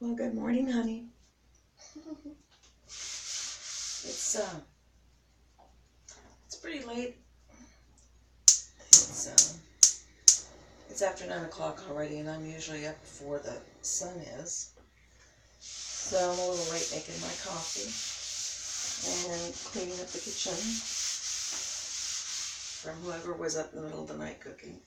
Well, good morning, honey. It's pretty late. It's after 9 o'clock already, and I'm usually up before the sun is. So I'm a little late making my coffee and cleaning up the kitchen from whoever was up in the middle of the night cooking.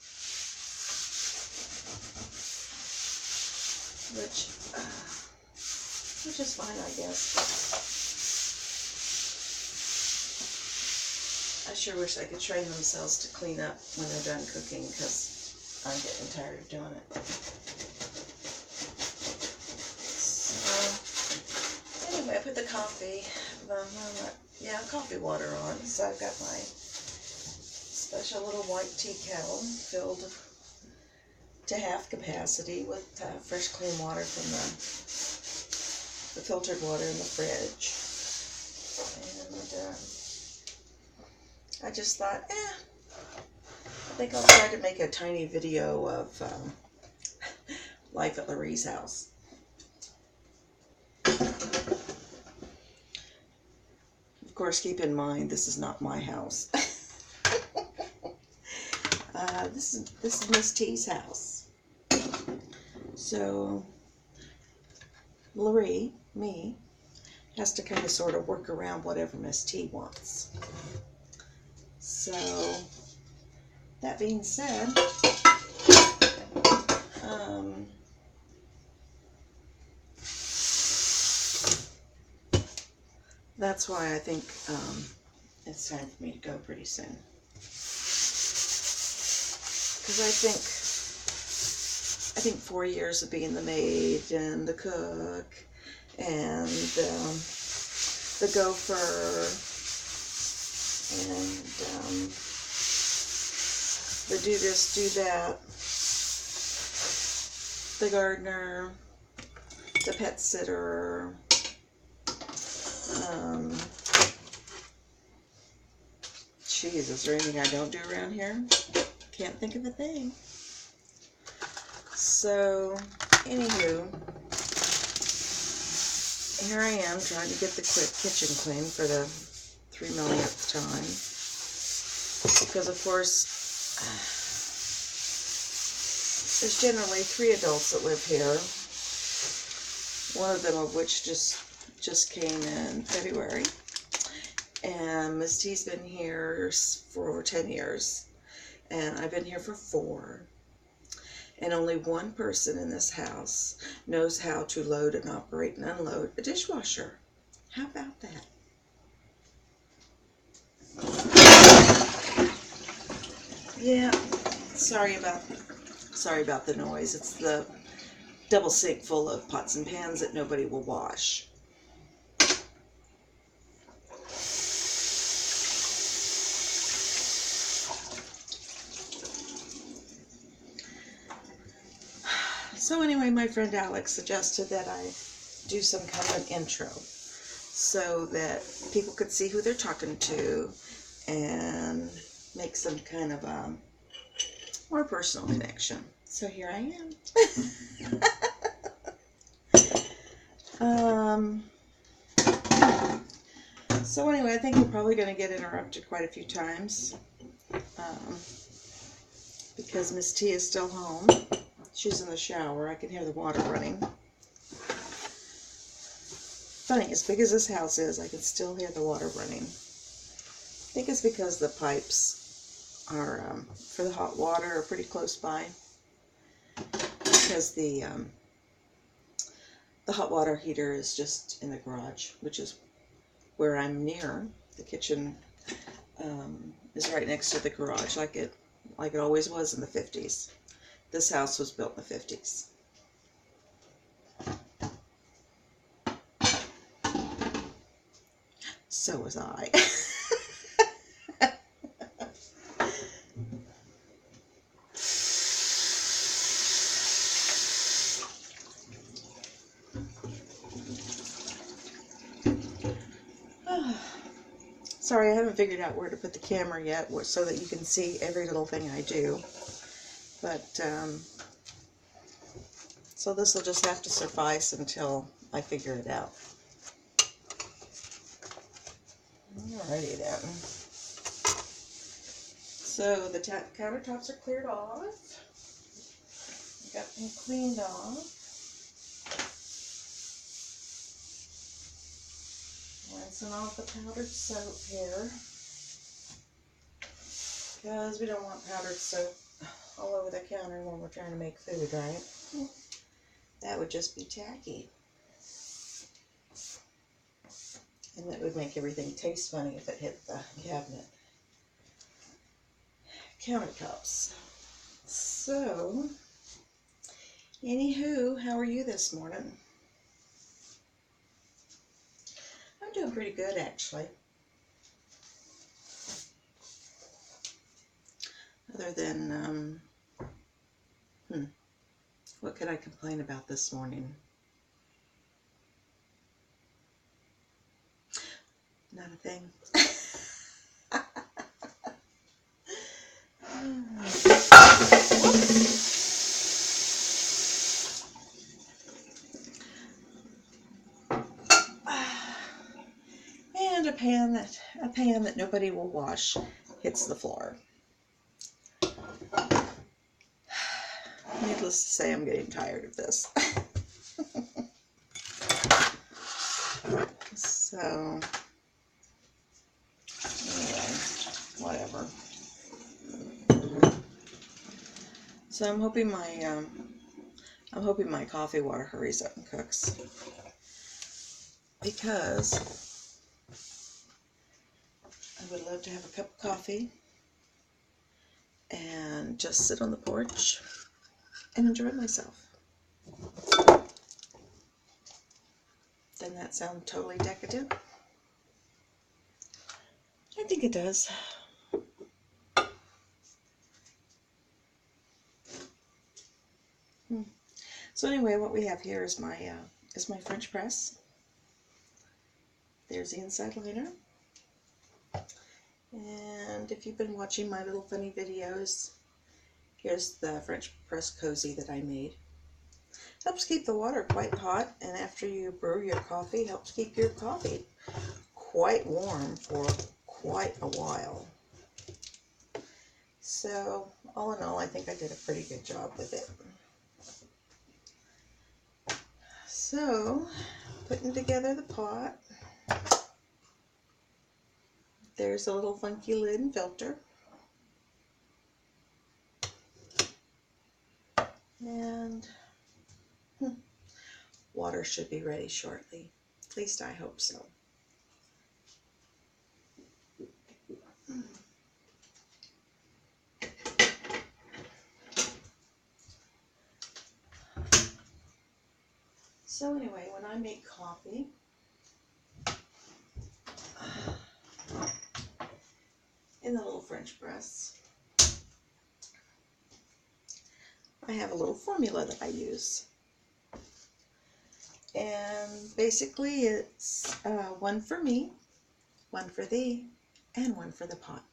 Which is fine, I guess. I sure wish they could train themselves to clean up when they're done cooking, because I'm getting tired of doing it. So, anyway, I put the coffee water on. So I've got my special little white tea kettle filled to half capacity with fresh, clean water from the filtered water in the fridge. And I just thought, I think I'll try to make a tiny video of life at Larie's house. Of course, keep in mind, this is not my house. This is Miss T's house. So, Larie, me, has to kind of sort of work around whatever Miss T wants. So, that being said, that's why I think it's time for me to go pretty soon. Because I think 4 years of being the maid and the cook and the gopher and the do this, do that, the gardener, the pet sitter, geez, is there anything I don't do around here? Can't think of a thing. So, anywho, here I am trying to get the kitchen clean for the 3 millionth time. Because, of course, there's generally 3 adults that live here. One of them of which just came in February. And Miss T's been here for over 10 years. And I've been here for 4. And only one person in this house knows how to load and operate and unload a dishwasher. How about that? Yeah, sorry about the noise. It's the double sink full of pots and pans that nobody will wash. So anyway, my friend Alex suggested that I do some kind of an intro so that people could see who they're talking to and make some kind of more personal connection. So here I am. So anyway, I think we're probably going to get interrupted quite a few times because Miss T is still home. She's in the shower. I can hear the water running. Funny, as big as this house is, I can still hear the water running. I think it's because the pipes are for the hot water are pretty close by. Because the hot water heater is just in the garage, which is where I'm near. The kitchen is right next to the garage, like it always was in the 50s. This house was built in the 50s. So was I. Sorry, I haven't figured out where to put the camera yet so that you can it's So this will just have to suffice until I figure it out. Alrighty then. So the countertops are cleared off. Got them cleaned off. Rinsing off the powdered soap here, because we don't want powdered soap all over the counter when we're trying to make food, right? That would just be tacky. And that would make everything taste funny if it hit the cabinet. Countertops. So, anywho, how are you this morning? I'm doing pretty good, actually. Other than, what could I complain about this morning? Not a thing. And a pan that nobody will wash hits the floor. Needless to say, I'm getting tired of this. So, anyway, whatever. So I'm hoping my coffee water hurries up and cooks, because I would love to have a cup of coffee and just sit on the porch and enjoy myself. Doesn't that sound totally decadent? I think it does. So anyway, what we have here is my French press. There's the inside liner. And if you've been watching my little funny videos, here's the French press cozy that I made. Helps keep the water quite hot, and after you brew your coffee, helps keep your coffee quite warm for quite a while. So, all in all, I think I did a pretty good job with it. So, putting together the pot. There's a little funky lid and filter. And water should be ready shortly. At least I hope so. So anyway, when I make coffee, in the little French press, I have a little formula that I use. And basically it's one for me, one for thee, and one for the pot.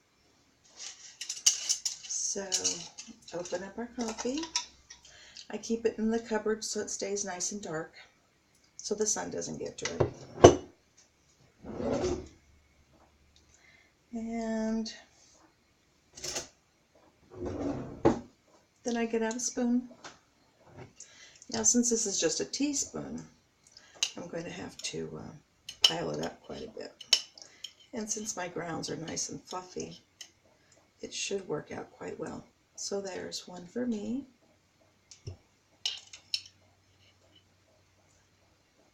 So open up our coffee. I keep it in the cupboard so it stays nice and dark, so the sun doesn't get to it. And then I get out a spoon. Now, since this is just a teaspoon, I'm going to have to pile it up quite a bit. And since my grounds are nice and fluffy, it should work out quite well. So there's one for me,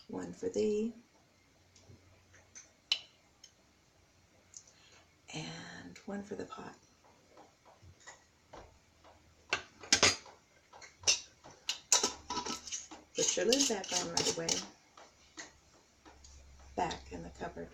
one for thee, and one for the pot. Put your lid back on right away. Back in the cupboard.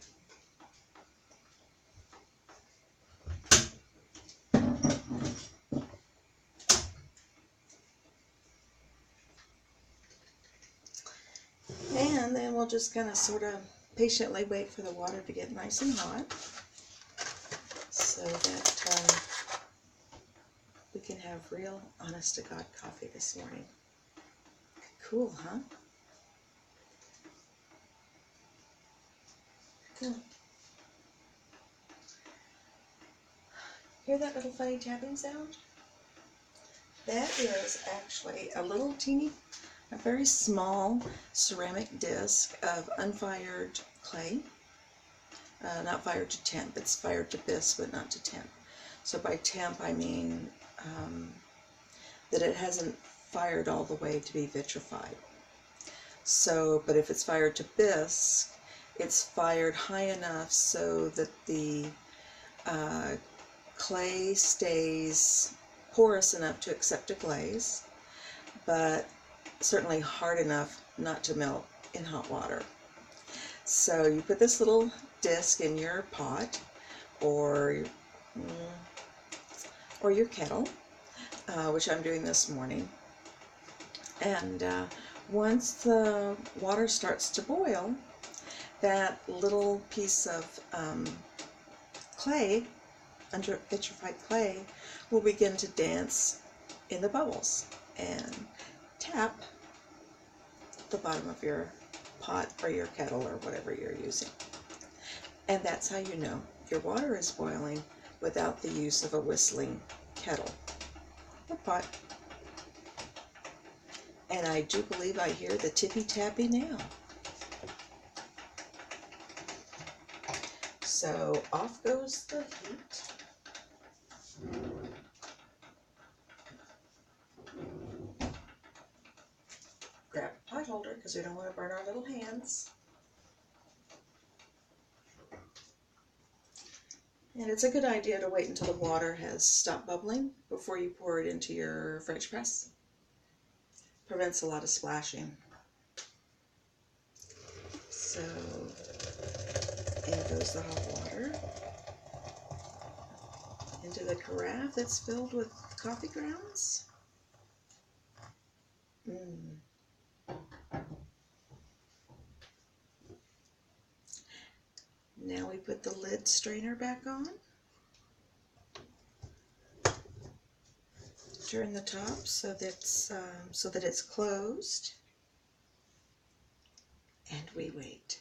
And then we'll just kind of sort of patiently wait for the water to get nice and hot, so that we can have real honest to God coffee this morning. Cool, huh? Cool. Hear that little funny tapping sound? That is actually a very small ceramic disc of unfired clay. Not fired to temp, it's fired to bisque, but not to temp. So by temp, I mean that it hasn't fired all the way to be vitrified. So, but if it's fired to bisque, it's fired high enough so that the clay stays porous enough to accept a glaze, but certainly hard enough not to melt in hot water. So you put this little disc in your pot or your kettle, which I'm doing this morning, and once the water starts to boil, that little piece of clay, under vitrified clay, will begin to dance in the bubbles and tap the bottom of your pot or your kettle or whatever you're using. And that's how you know your water is boiling without the use of a whistling kettle or pot. And I do believe I hear the tippy-tappy now. So off goes the heat. Grab a pot holder because we don't want to burn our little hands. And it's a good idea to wait until the water has stopped bubbling before you pour it into your French press. Prevents a lot of splashing. So in goes the hot water into the carafe that's filled with coffee grounds. Now we put the lid strainer back on. Turn the top so that it's closed, and we wait.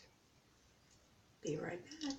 Be right back.